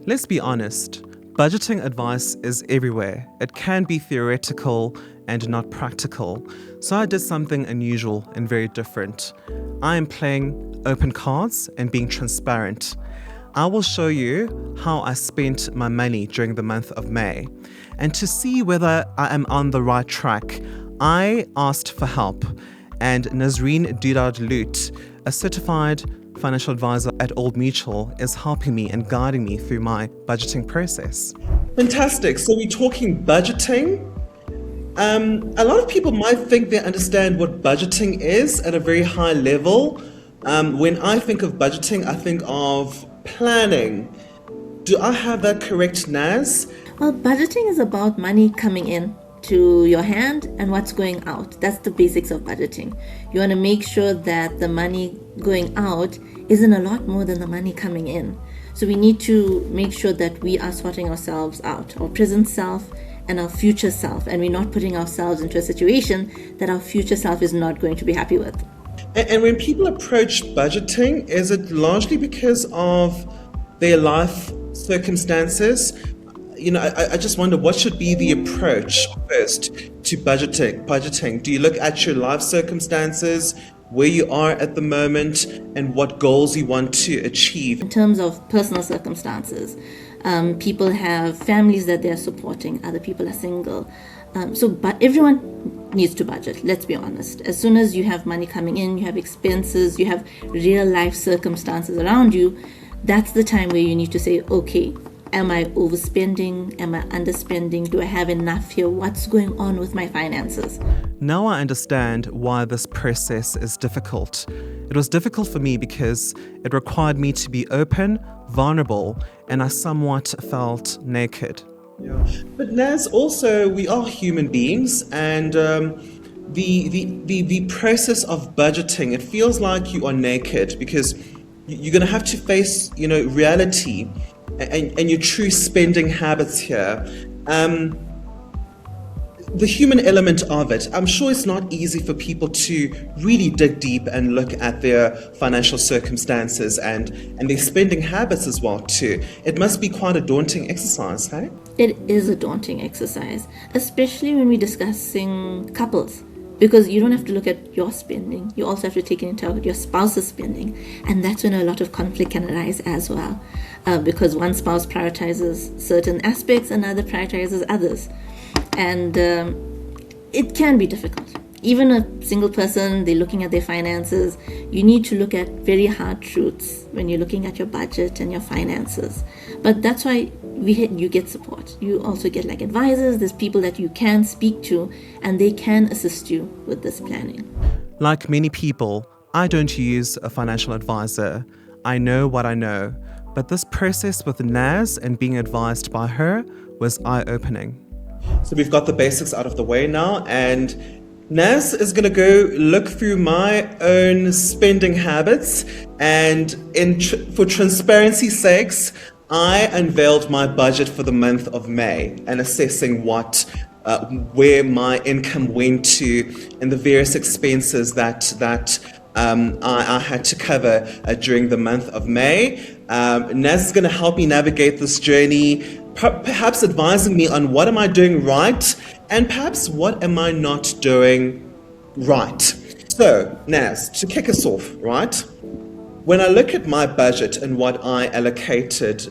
Let's be honest, budgeting advice is everywhere. It can be theoretical and not practical. So I did something unusual and very different. I am playing open cards and being transparent. I will show you how I spent my money during the month of May. And to see whether I am on the right track, I asked for help. And Nazreen Deedat Loot, a certified financial advisor at Old Mutual, is helping me and guiding me through my budgeting process. Fantastic. So we're talking budgeting. A lot of people might think they understand what budgeting is at a very high level. When I think of budgeting, I think of planning. Do I have that correct, Naz? Well, budgeting is about money coming in to your hand and what's going out. That's the basics of budgeting. You want to make sure that the money going out isn't a lot more than the money coming in. So we need to make sure that we are sorting ourselves out, our present self and our future self, and we're not putting ourselves into a situation that our future self is not going to be happy with. And when people approach budgeting, is it largely because of their life circumstances? You know, I just wonder, what should be the approach first to budgeting? Do you look at your life circumstances, where you are at the moment, and what goals you want to achieve? In terms of personal circumstances, people have families that they're supporting, other people are single. But everyone needs to budget, let's be honest. As soon as you have money coming in, you have expenses, you have real life circumstances around you, that's the time where you need to say, okay, am I overspending? Am I underspending? Do I have enough here? What's going on with my finances? Now I understand why this process is difficult. It was difficult for me because it required me to be open, vulnerable, and I somewhat felt naked. Yeah. But Naz, also, we are human beings, and the process of budgeting, it feels like you are naked because you're going to have to face, reality and your true spending habits here. The human element of it, I'm sure it's not easy for people to really dig deep and look at their financial circumstances and their spending habits as well too. It must be quite a daunting exercise, hey? It is a daunting exercise, especially when we're discussing couples. Because you don't have to look at your spending, you also have to take into account your spouse's spending. And that's when a lot of conflict can arise as well. Because one spouse prioritizes certain aspects, another prioritizes others. And it can be difficult. Even a single person, they're looking at their finances. You need to look at very hard truths when you're looking at your budget and your finances. But that's why you get support. You also get like advisors. There's people that you can speak to and they can assist you with this planning. Like many people, I don't use a financial advisor. I know what I know. But this process with Naz and being advised by her was eye-opening. So we've got the basics out of the way now, and Naz is going to go look through my own spending habits, and for transparency's sakes, I unveiled my budget for the month of May and assessing where my income went to and the various expenses that I had to cover during the month of May. Naz is going to help me navigate this journey, perhaps advising me on what am I doing right and perhaps what am I not doing right. So, Naz, to kick us off, right? When I look at my budget and what I allocated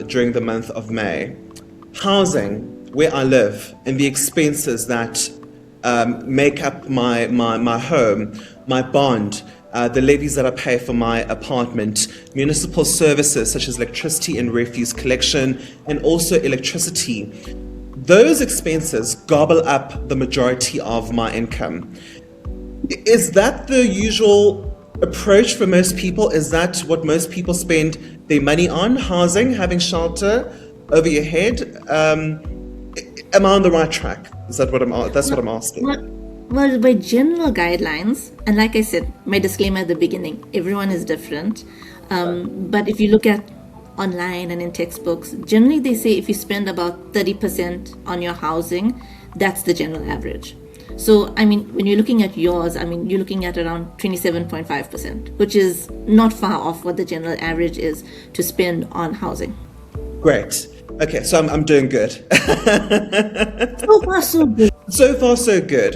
during the month of May, housing, where I live, and the expenses that make up my home, my bond, the levies that I pay for my apartment, municipal services such as electricity and refuse collection, and also electricity. Those expenses gobble up the majority of my income. Is that the usual approach for most people? Is that what most people spend their money on? Housing, having shelter over your head? Am I on the right track? That's what I'm asking. Well, by general guidelines, and like I said, my disclaimer at the beginning, everyone is different. But if you look at online and in textbooks, generally they say if you spend about 30% on your housing, that's the general average. So, when you're looking at yours, you're looking at around 27.5%, which is not far off what the general average is to spend on housing. Great. Okay, so I'm doing good. So far, so good. So far, so good.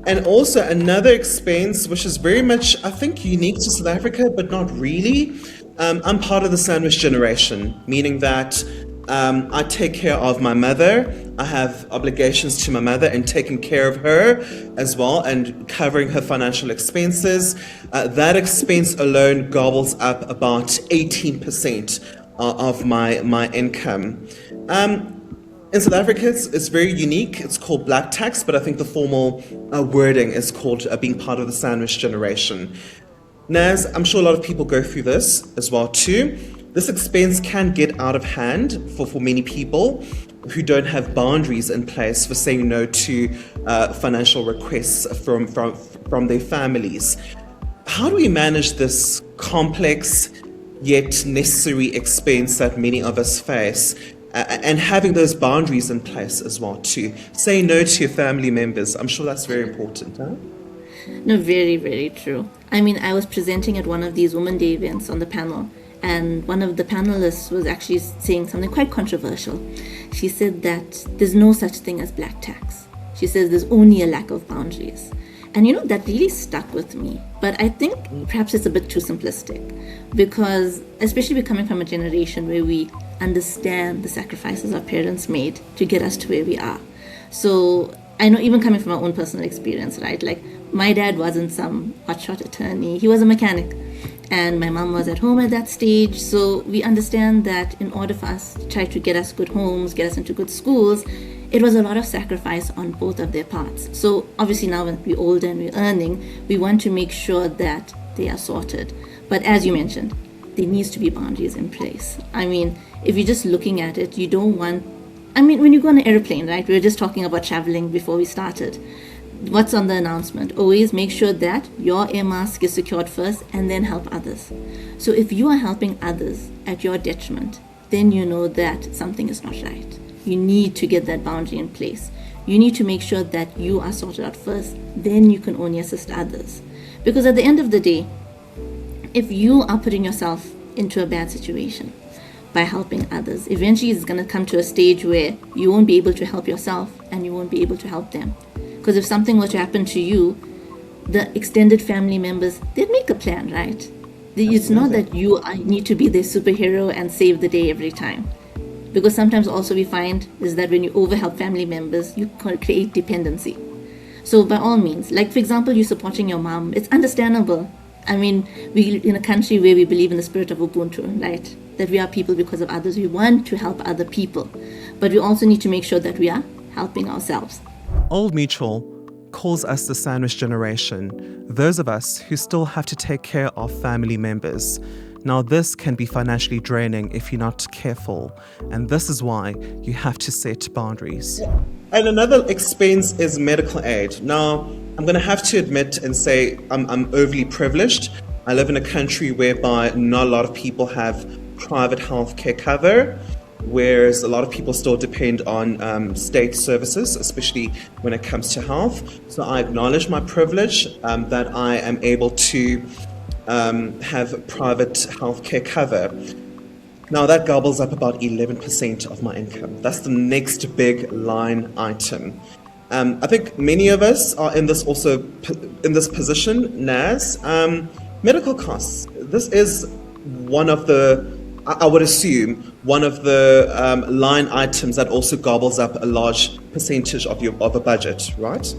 And also another expense, which is very much, I think, unique to South Africa, but not really. I'm part of the sandwich generation, meaning that I take care of my mother. I have obligations to my mother and taking care of her as well and covering her financial expenses. That expense alone gobbles up about 18% of my income. In South Africa, it's very unique. It's called black tax, but I think the formal wording is called being part of the sandwich generation. Naz, I'm sure a lot of people go through this as well too. This expense can get out of hand for many people who don't have boundaries in place for saying no to financial requests from their families. How do we manage this complex yet necessary expense that many of us face? And having those boundaries in place as well too. Say no to your family members. I'm sure that's very important, huh? No, very, very true. I mean, I was presenting at one of these Women Day events on the panel, and one of the panelists was actually saying something quite controversial. She said that there's no such thing as black tax. She says there's only a lack of boundaries. And that really stuck with me. But I think perhaps it's a bit too simplistic, because especially we're coming from a generation where we understand the sacrifices our parents made to get us to where we are. So I know, even coming from my own personal experience, right? Like, my dad wasn't some hotshot attorney. He was a mechanic. And my mom was at home at that stage. So we understand that in order for us to try to get us good homes, get us into good schools, it was a lot of sacrifice on both of their parts. So obviously now when we're older and we're earning, we want to make sure that they are sorted. But as you mentioned, there needs to be boundaries in place. I mean, if you're just looking at it, you don't want... I mean, when you go on an airplane, right? We were just talking about traveling before we started. What's on the announcement? Always make sure that your air mask is secured first and then help others. So if you are helping others at your detriment, then you know that something is not right. You need to get that boundary in place. You need to make sure that you are sorted out first, then you can only assist others. Because at the end of the day, if you are putting yourself into a bad situation by helping others, eventually it's going to come to a stage where you won't be able to help yourself and you won't be able to help them. Because if something were to happen to you, the extended family members, they'd make a plan, right? It's not that you need to be their superhero and save the day every time. Because sometimes also we find is that when you overhelp family members, you create dependency. So by all means, like for example, you supporting your mom, it's understandable. I mean, we in a country where we believe in the spirit of Ubuntu, right? That we are people because of others. We want to help other people. But we also need to make sure that we are helping ourselves. Old Mutual calls us the sandwich generation, those of us who still have to take care of family members. Now, this can be financially draining if you're not careful, and this is why you have to set boundaries. And another expense is medical aid. Now, I'm going to have to admit and say I'm overly privileged. I live in a country whereby not a lot of people have private healthcare cover, whereas a lot of people still depend on state services, especially when it comes to health. So I acknowledge my privilege that I am able to have private healthcare cover. Now that gobbles up about 11% of my income. That's the next big line item. I think many of us are in this position, Naz. Medical costs. This is one of the, I would assume, one of the line items that also gobbles up a large percentage of a budget, right?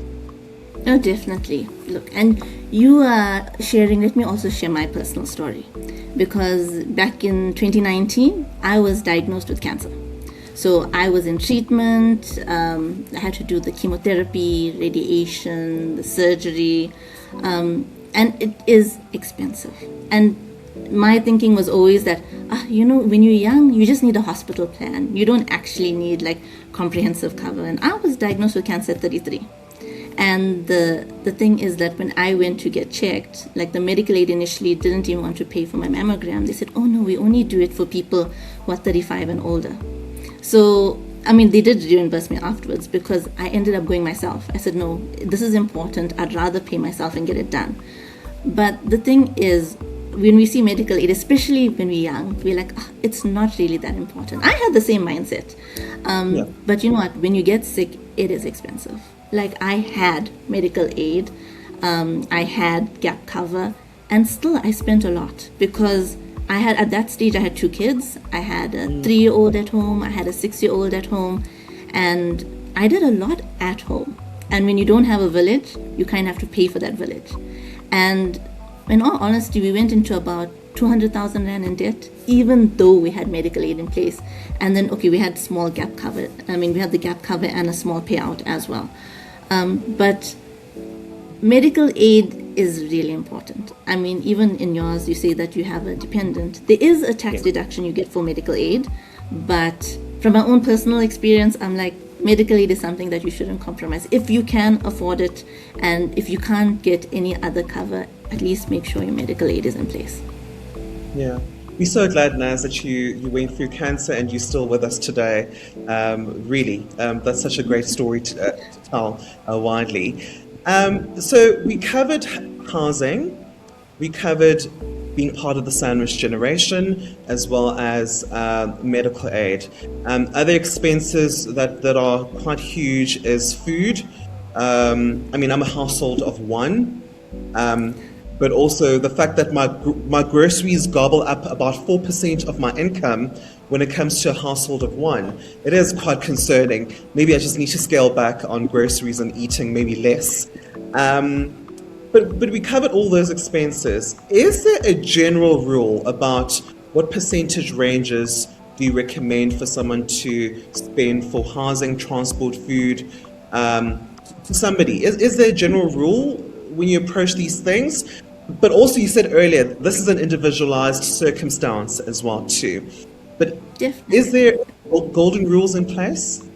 No, definitely. Look, and you are sharing, let me also share my personal story. Because back in 2019, I was diagnosed with cancer. So I was in treatment, I had to do the chemotherapy, radiation, the surgery, and it is expensive. And my thinking was always that, when you're young, you just need a hospital plan. You don't actually need like comprehensive cover. And I was diagnosed with cancer at 33. And the thing is that when I went to get checked, like the medical aid initially didn't even want to pay for my mammogram. They said, oh no, we only do it for people who are 35 and older. So, they did reimburse me afterwards because I ended up going myself. I said, no, this is important. I'd rather pay myself and get it done. But the thing is, when we see medical aid, especially when we're young, we're like, oh, it's not really that important. I had the same mindset. But you know what? When you get sick, it is expensive. Like, I had medical aid, I had gap cover, and still I spent a lot because at that stage, I had 2 kids. I had a 3-year-old at home, I had a 6-year-old at home, and I did a lot at home. And when you don't have a village, you kind of have to pay for that village. And in all honesty, we went into about 200,000 Rand in debt, even though we had medical aid in place. And then, okay, we had small gap cover. We had the gap cover and a small payout as well. But medical aid is really important. Even in yours, you say that you have a dependent. There is a tax deduction you get for medical aid, but from my own personal experience, I'm like, medical aid is something that you shouldn't compromise. If you can afford it, and if you can't get any other cover, at least make sure your medical aid is in place. Yeah. We're so glad, Naz, that you went through cancer and you're still with us today. Really, that's such a great story to tell widely. So we covered housing, we covered being part of the sandwich generation, as well as medical aid. Other expenses that are quite huge is food. I'm a household of 1. But also the fact that my groceries gobble up about 4% of my income when it comes to a household of 1. It is quite concerning. Maybe I just need to scale back on groceries and eating maybe less. But we covered all those expenses. Is there a general rule about what percentage ranges do you recommend for someone to spend for housing, transport, food, to somebody? Is there a general rule when you approach these things? But also, you said earlier, this is an individualized circumstance as well too. But Definitely. Is there golden rules in place?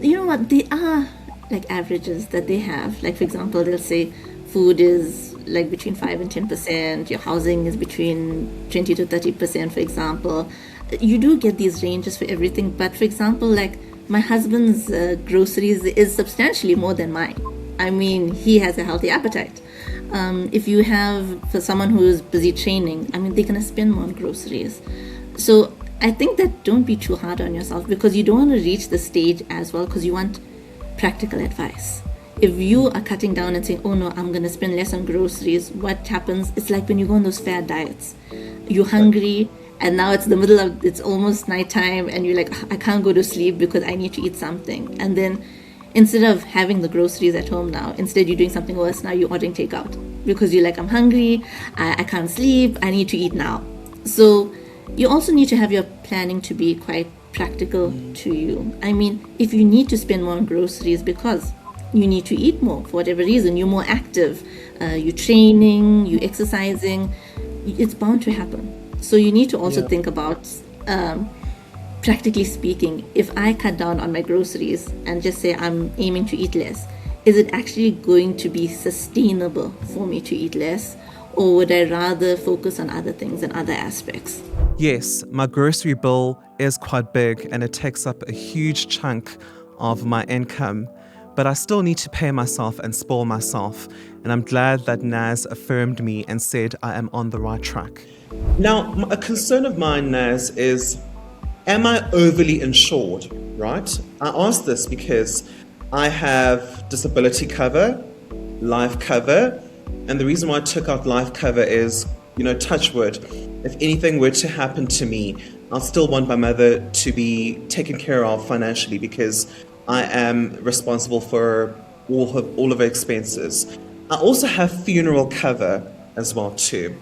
You know what? They are like averages that they have. Like, for example, they'll say food is like between 5 and 10%. Your housing is between 20 to 30%, for example. You do get these ranges for everything. But for example, like my husband's groceries is substantially more than mine. He has a healthy appetite. If you have, for someone who is busy training, they're going to spend more on groceries. So I think that don't be too hard on yourself, because you don't want to reach the stage as well, because you want practical advice. If you are cutting down and saying, oh no, I'm going to spend less on groceries, what happens? It's like when you go on those fad diets. You're hungry, and now it's almost nighttime, and you're like, I can't go to sleep because I need to eat something. And then instead of having the groceries at home now, instead you're doing something worse. Now you're ordering takeout because you're like, I'm hungry, I can't sleep, I need to eat now. So you also need to have your planning to be quite practical to you. If you need to spend more on groceries because you need to eat more for whatever reason, you're more active, you're training, you're exercising, it's bound to happen. So you need to also think about, practically speaking, if I cut down on my groceries and just say I'm aiming to eat less, is it actually going to be sustainable for me to eat less? Or would I rather focus on other things and other aspects? Yes, my grocery bill is quite big and it takes up a huge chunk of my income, but I still need to pay myself and spoil myself. And I'm glad that Naz affirmed me and said I am on the right track. Now, a concern of mine, Naz, is, am I overly insured, right? I ask this because I have disability cover, life cover, and the reason why I took out life cover is, touch wood, if anything were to happen to me, I'll still want my mother to be taken care of financially because I am responsible for all of her expenses. I also have funeral cover as well too.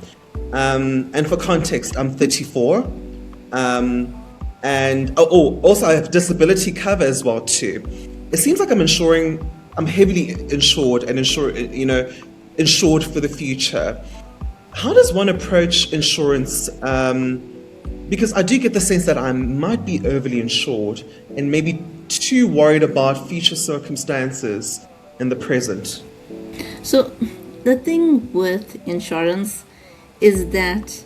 And for context, I'm 34. And also I have disability cover as well too. It seems like I'm heavily insured and insured for the future. How does one approach insurance? Because I do get the sense that I might be overly insured and maybe too worried about future circumstances in the present. So the thing with insurance is that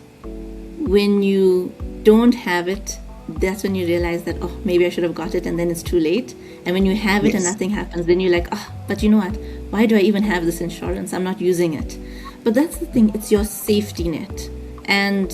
when you don't have it, that's when you realize that, maybe I should have got it, and then it's too late. And when you have it and nothing happens, then you're like, but you know what? Why do I even have this insurance? I'm not using it. But that's the thing, it's your safety net. And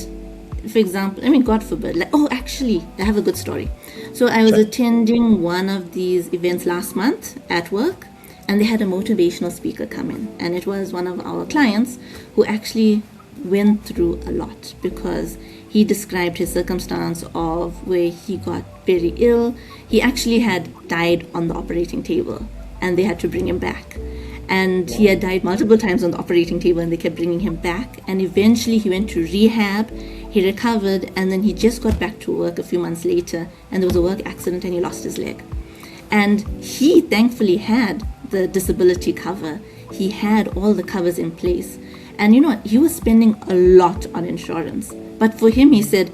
for example, God forbid, actually, I have a good story. So I was attending one of these events last month at work, and they had a motivational speaker come in. And it was one of our clients who actually went through a lot, because he described his circumstance of where he got very ill. He actually had died on the operating table, and they had to bring him back. And he had died multiple times on the operating table, and they kept bringing him back. And eventually he went to rehab, he recovered, and then he just got back to work a few months later, and there was a work accident and he lost his leg. And he thankfully had the disability cover. He had all the covers in place. And you know what? He was spending a lot on insurance. But for him, he said,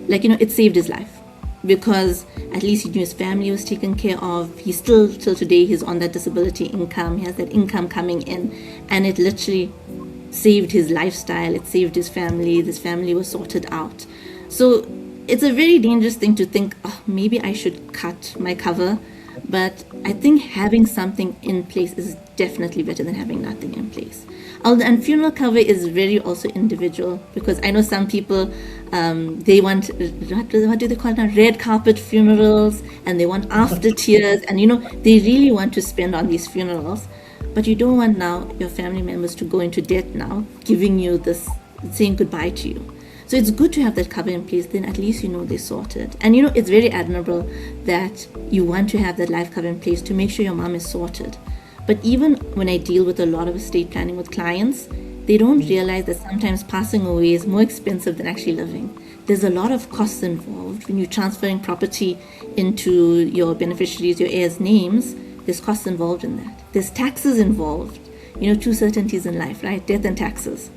it saved his life, because at least he knew his family was taken care of. He still, till today, he's on that disability income. He has that income coming in, and it literally saved his lifestyle. It saved his family. His family was sorted out. So it's a very dangerous thing to think, maybe I should cut my cover. But I think having something in place is definitely better than having nothing in place. And funeral cover is very also individual, because I know some people, they want, what do they call it now, red carpet funerals, and they want after tears, and they really want to spend on these funerals. But you don't want now your family members to go into debt now, giving you this, saying goodbye to you. So it's good to have that cover in place, then at least they're sorted. And it's very admirable that you want to have that life cover in place to make sure your mom is sorted. But even when I deal with a lot of estate planning with clients, they don't realize that sometimes passing away is more expensive than actually living. There's a lot of costs involved. When you're transferring property into your beneficiaries, your heirs' names, there's costs involved in that. There's taxes involved. Two certainties in life, right? Death and taxes.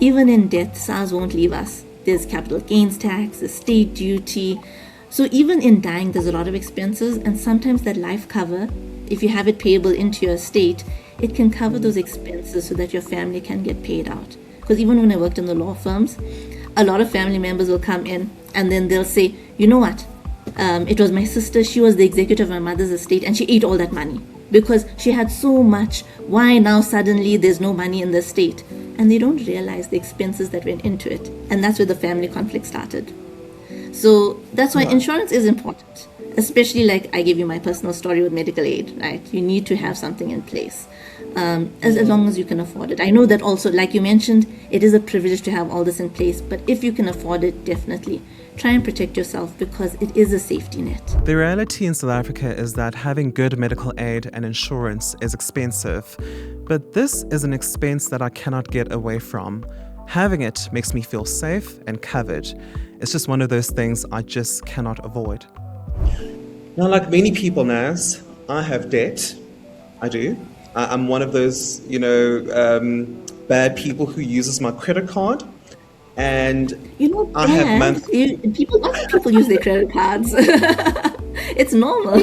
Even in death, SARS won't leave us. There's capital gains tax, estate duty. So even in dying, there's a lot of expenses, and sometimes that life cover, if you have it payable into your estate, it can cover those expenses so that your family can get paid out. Because even when I worked in the law firms, a lot of family members will come in and then they'll say, you know what, it was my sister, she was the executor of my mother's estate, and she ate all that money because she had so much. Why now suddenly there's no money in the estate? And they don't realize the expenses that went into it. And that's where the family conflict started. So that's why insurance is important. Especially like I gave you my personal story with medical aid, right? You need to have something in place as long as you can afford it. I know that also, like you mentioned, it is a privilege to have all this in place. But if you can afford it, definitely try and protect yourself, because it is a safety net. The reality in South Africa is that having good medical aid and insurance is expensive. But this is an expense that I cannot get away from. Having it makes me feel safe and covered. It's just one of those things I just cannot avoid. Now, like many people, Naz, I have debt. I do. I'm one of those, bad people who uses my credit card. And I have monthly. Lots of people use their credit cards. It's normal.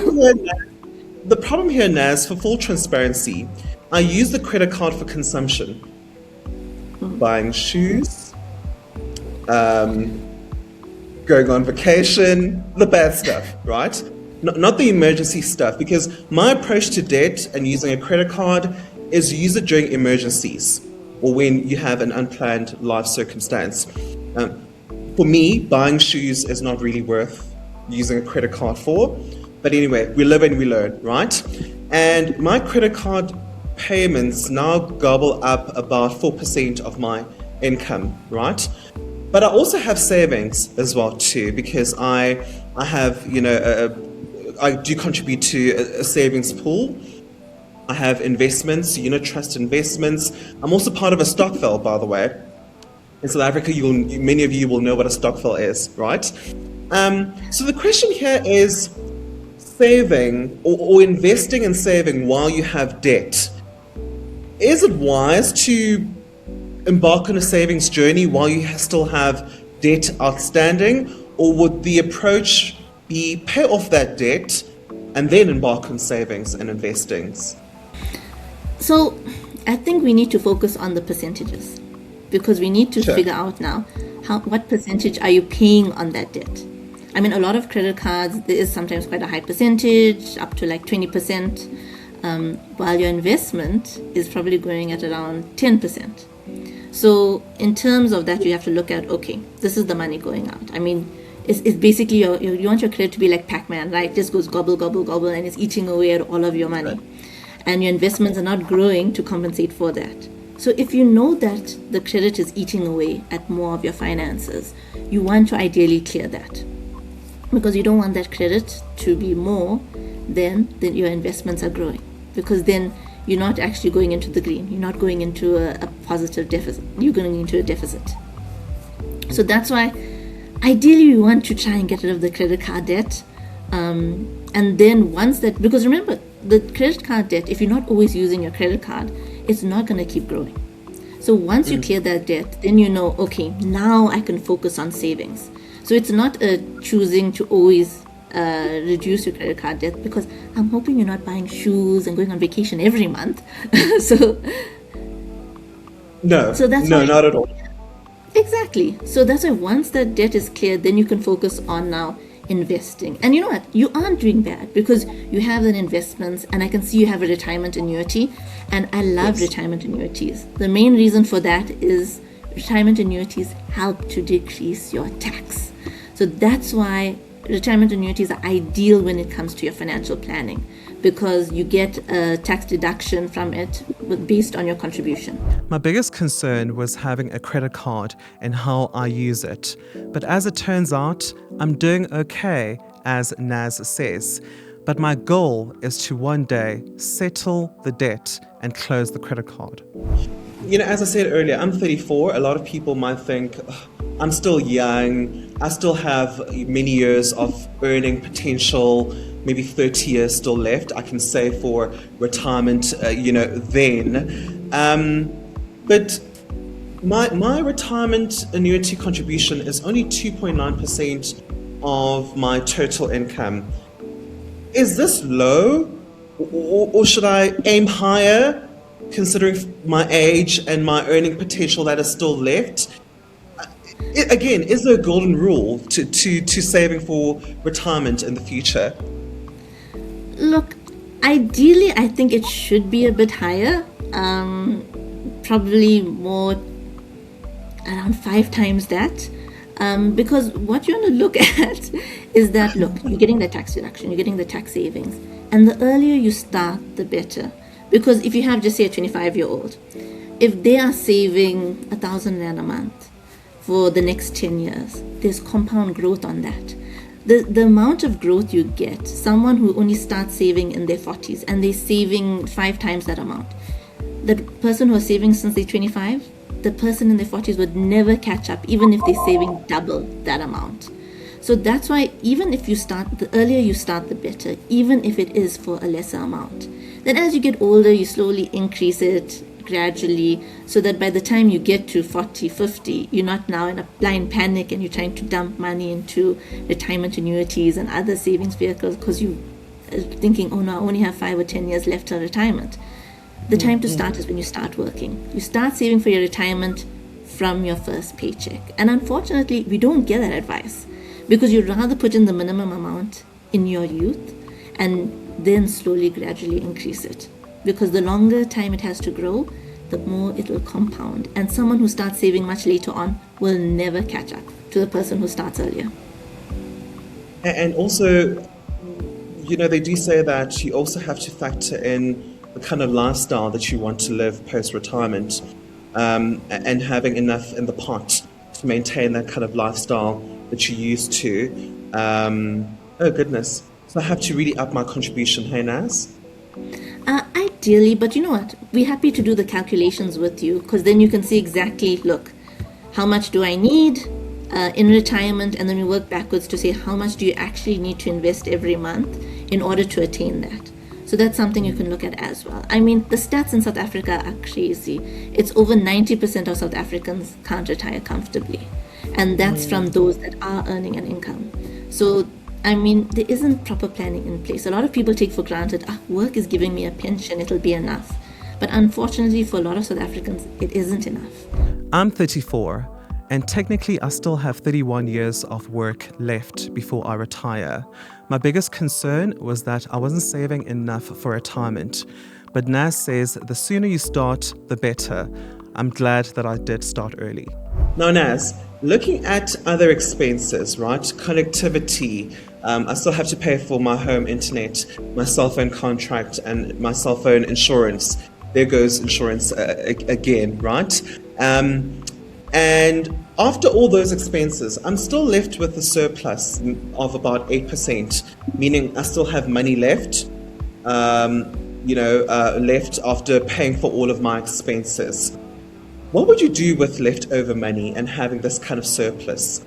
The problem here, Naz, for full transparency, I use the credit card for consumption. Buying shoes, going on vacation, the bad stuff, right? Not the emergency stuff, because my approach to debt and using a credit card is use it during emergencies or when you have an unplanned life circumstance. For me, buying shoes is not really worth using a credit card for. But anyway, we live and we learn, right? And my credit card payments now gobble up about 4% of my income, right? But I also have savings as well too, because I have, I do contribute to a savings pool. I have investments, trust investments. I'm also part of a stokvel, by the way. In South Africa, many of you will know what a stokvel is, right? So the question here is saving or investing and saving while you have debt. Is it wise to embark on a savings journey while you still have debt outstanding, or would the approach be pay off that debt and then embark on savings and investings? So I think we need to focus on the percentages, because we need to figure out now what percentage are you paying on that debt. I mean, a lot of credit cards, there is sometimes quite a high percentage, up to like 20%, while your investment is probably going at around 10%. So in terms of that, you have to look at, okay, this is the money going out. I mean, it's basically you want your credit to be like Pac-Man, right? It just goes gobble, gobble, gobble, and it's eating away at all of your money. Right. And your investments are not growing to compensate for that. So if you know that the credit is eating away at more of your finances, you want to ideally clear that, because you don't want that credit to be more than your investments are growing, because then you're not actually going into the green. You're not going into a positive deficit. You're going into a deficit. So that's why ideally you want to try and get rid of the credit card debt. And then once that, because remember, the credit card debt, if you're not always using your credit card, it's not going to keep growing. So once you clear that debt, then you know, okay, now I can focus on savings. So it's not a choosing to always reduce your credit card debt, because I'm hoping you're not buying shoes and going on vacation every month. So No, that's no, why, not at all. exactly. So that's why once that debt is cleared, then you can focus on now investing. And you know what? You aren't doing bad, because you have an investments, and I can see you have a retirement annuity, and I love retirement annuities. The main reason for that is retirement annuities help to decrease your tax. So that's why retirement annuities are ideal when it comes to your financial planning, because you get a tax deduction from it based on your contribution. My biggest concern was having a credit card and how I use it. But as it turns out, I'm doing okay, as Naz says. But my goal is to one day settle the debt and close the credit card. You know, as I said earlier, I'm 34. A lot of people might think, "Ugh, I'm still young. I still have many years of earning potential, maybe 30 years still left. I can save for retirement, then." But my retirement annuity contribution is only 2.9% of my total income. Is this low, or should I aim higher, considering my age and my earning potential that is still left? Again, is there a golden rule to saving for retirement in the future? Look, ideally, I think it should be a bit higher. Probably more, around 5 times that. Because what you want to look at is that, look, you're getting the tax deduction, you're getting the tax savings. And the earlier you start, the better. Because if you have, just say, a 25-year-old, if they are saving 1,000 Rand a month for the next 10 years, there's compound growth on that. The amount of growth you get, someone who only starts saving in their 40s and they're saving 5 times that amount, the person who is saving since they're 25, the person in their 40s would never catch up, even if they're saving double that amount. So that's why even if you start, the earlier you start, the better, even if it is for a lesser amount. Then as you get older, you slowly increase it gradually, so that by the time you get to 40, 50, you're not now in a blind panic and you're trying to dump money into retirement annuities and other savings vehicles because you are thinking, oh no, I only have 5 or 10 years left till retirement. The time to start is when you start working. You start saving for your retirement from your first paycheck. And unfortunately, we don't get that advice, because you'd rather put in the minimum amount in your youth and then slowly, gradually increase it. Because the longer time it has to grow, the more it will compound. And someone who starts saving much later on will never catch up to the person who starts earlier. And also, they do say that you also have to factor in the kind of lifestyle that you want to live post-retirement, and having enough in the pot to maintain that kind of lifestyle that you're used to. Oh goodness. So I have to really up my contribution, hey Naz? Ideally, but you know what? We're happy to do the calculations with you, because then you can see exactly, look, how much do I need in retirement, and then we work backwards to say how much do you actually need to invest every month in order to attain that. So that's something you can look at as well. I mean, the stats in South Africa are crazy. It's over 90% of South Africans can't retire comfortably. And that's from those that are earning an income. So, I mean, there isn't proper planning in place. A lot of people take for granted, work is giving me a pension, it'll be enough. But unfortunately, for a lot of South Africans, it isn't enough. I'm 34, and technically I still have 31 years of work left before I retire. My biggest concern was that I wasn't saving enough for retirement. But Naz says the sooner you start, the better. I'm glad that I did start early. Now, Naz, looking at other expenses, right? Connectivity. I still have to pay for my home internet, my cell phone contract, and my cell phone insurance. There goes insurance again, right? And after all those expenses, I'm still left with a surplus of about 8%, meaning I still have money left, left after paying for all of my expenses. What would you do with leftover money and having this kind of surplus?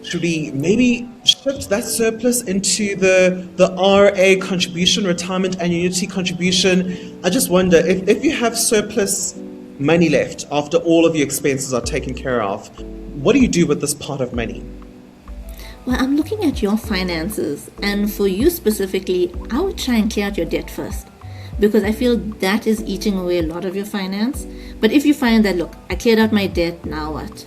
Should we maybe shift that surplus into the RA contribution, retirement annuity contribution? I just wonder if you have surplus money left after all of your expenses are taken care of, what do you do with this pot of money? Well, I'm looking at your finances, and for you specifically, I would try and clear out your debt first, because I feel that is eating away a lot of your finance. But if you find that, look, I cleared out my debt, now what?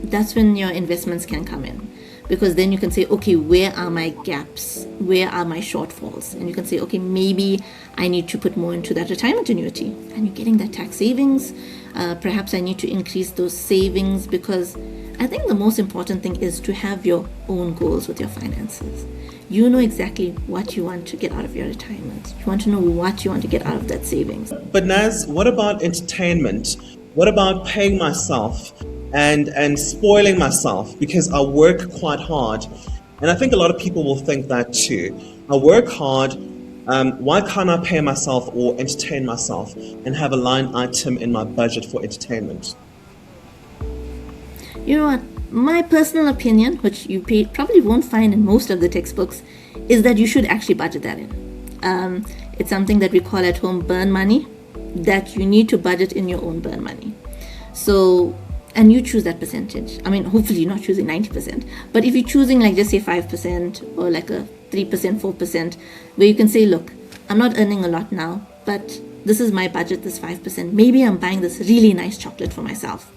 That's when your investments can come in, because then you can say, okay, where are my gaps? Where are my shortfalls? And you can say, okay, maybe I need to put more into that retirement annuity, and you're getting that tax savings. Perhaps I need to increase those savings, because I think the most important thing is to have your own goals with your finances. You know exactly what you want to get out of your retirement. You want to know what you want to get out of that savings. But Naz, what about entertainment? What about paying myself and spoiling myself because I work quite hard? And I think a lot of people will think that too. I work hard. Why can't I pay myself or entertain myself and have a line item in my budget for entertainment? You know what? My personal opinion, which you probably won't find in most of the textbooks, is that you should actually budget that in. It's something that we call at home burn money, that you need to budget in your own burn money. So, and you choose that percentage. I mean, hopefully you're not choosing 90%, but if you're choosing like just say 5% or like a 3%, 4%, where you can say, look, I'm not earning a lot now, but this is my budget, this 5%. Maybe I'm buying this really nice chocolate for myself.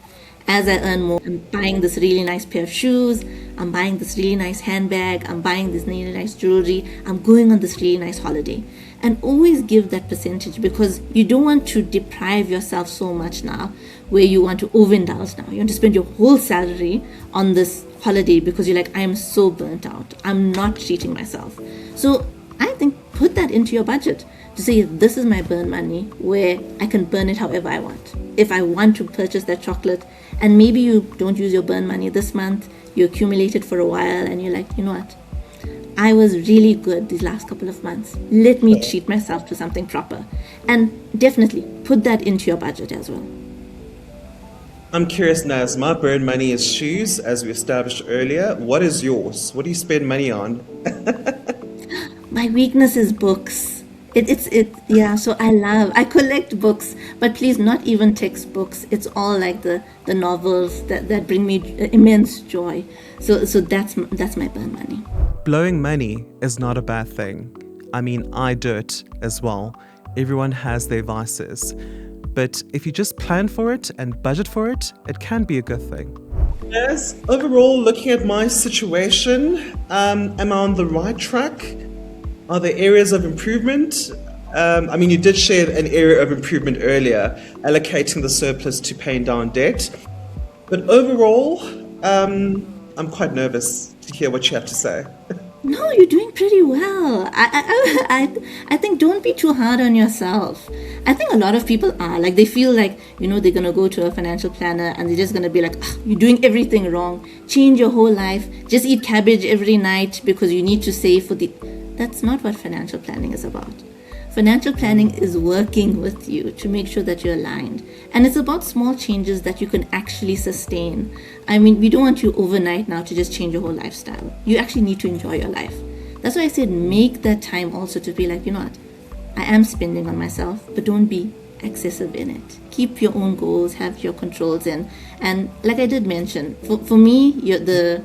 As I earn more, I'm buying this really nice pair of shoes, I'm buying this really nice handbag, I'm buying this really nice jewelry, I'm going on this really nice holiday. And always give that percentage, because you don't want to deprive yourself so much now where you want to overindulge now. You want to spend your whole salary on this holiday because you're like, I'm so burnt out. I'm not treating myself. So I think put that into your budget to say, this is my burn money where I can burn it however I want. If I want to purchase that chocolate, and maybe you don't use your burn money this month, you accumulate it for a while and you're like, you know what? I was really good these last couple of months. Let me treat myself to something proper. And definitely put that into your budget as well. I'm curious, Naz, my burn money is shoes, as we established earlier. What is yours? What do you spend money on? My weakness is books. So I collect books, but please not even textbooks. It's all like the novels that bring me immense joy. So that's my burn money. Blowing money is not a bad thing. I mean, I do it as well. Everyone has their vices. But if you just plan for it and budget for it, it can be a good thing. Yes, overall, looking at my situation, am I on the right track? Are there areas of improvement? You did share an area of improvement earlier, allocating the surplus to paying down debt. But overall, I'm quite nervous to hear what you have to say. No, you're doing pretty well. I think don't be too hard on yourself. I think a lot of people are like, they feel like, they're going to go to a financial planner and they're just going to be like, you're doing everything wrong. Change your whole life. Just eat cabbage every night because you need to save for the... That's not what financial planning is about. Financial planning is working with you to make sure that you're aligned. And it's about small changes that you can actually sustain. I mean, we don't want you overnight now to just change your whole lifestyle. You actually need to enjoy your life. That's why I said make that time also to be like, you know what, I am spending on myself, but don't be excessive in it. Keep your own goals, have your controls in. And like I did mention, for me, the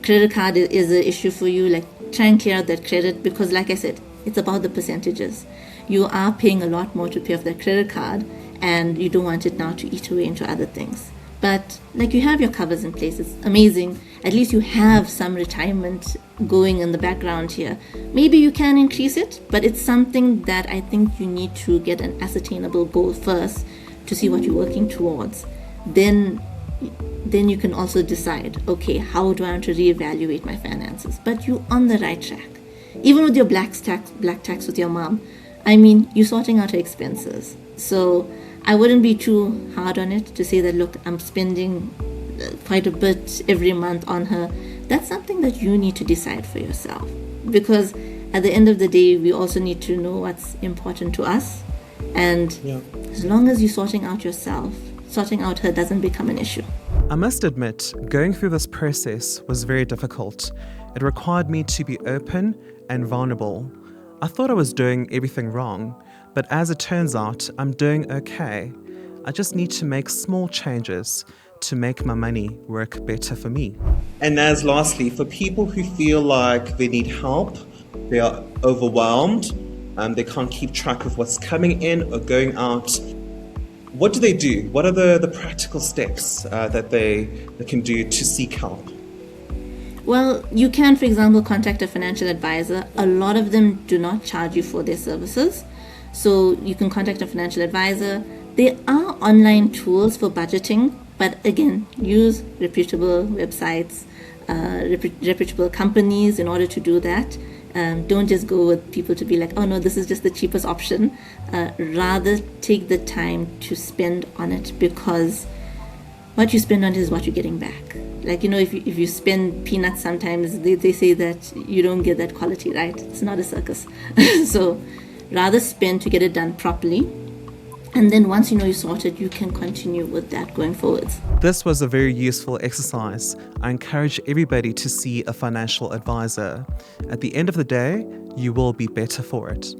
credit card is an issue for you. Like, try and clear out that credit, because like I said, it's about the percentages. You are paying a lot more to pay off that credit card, and you don't want it now to eat away into other things. But like, you have your covers in place, it's amazing. At least you have some retirement going in the background here. Maybe you can increase it, but it's something that I think you need to get an ascertainable goal first to see what you're working towards. Then you can also decide, okay, how do I want to reevaluate my finances? But you're on the right track. Even with your black tax with your mom, I mean, you're sorting out her expenses. So I wouldn't be too hard on it to say that, look, I'm spending quite a bit every month on her. That's something that you need to decide for yourself. Because at the end of the day, we also need to know what's important to us. And as long as you're sorting out yourself, sorting out her doesn't become an issue. I must admit, going through this process was very difficult. It required me to be open and vulnerable. I thought I was doing everything wrong, but as it turns out, I'm doing okay. I just need to make small changes to make my money work better for me. And Naz, lastly, for people who feel like they need help, they are overwhelmed, they can't keep track of what's coming in or going out, what do they do? What are the practical steps that they can do to seek help? Well, you can, for example, contact a financial advisor. A lot of them do not charge you for their services. So you can contact a financial advisor. There are online tools for budgeting, but again, use reputable websites, reputable companies in order to do that. Don't just go with people to be like, oh no, this is just the cheapest option. Rather take the time to spend on it, because what you spend on it is what you're getting back. Like, you know, if you spend peanuts, sometimes they say that you don't get that quality, right? It's not a circus. So rather spend to get it done properly. And then once you know you sorted, you can continue with that going forwards. This was a very useful exercise. I encourage everybody to see a financial advisor. At the end of the day, you will be better for it.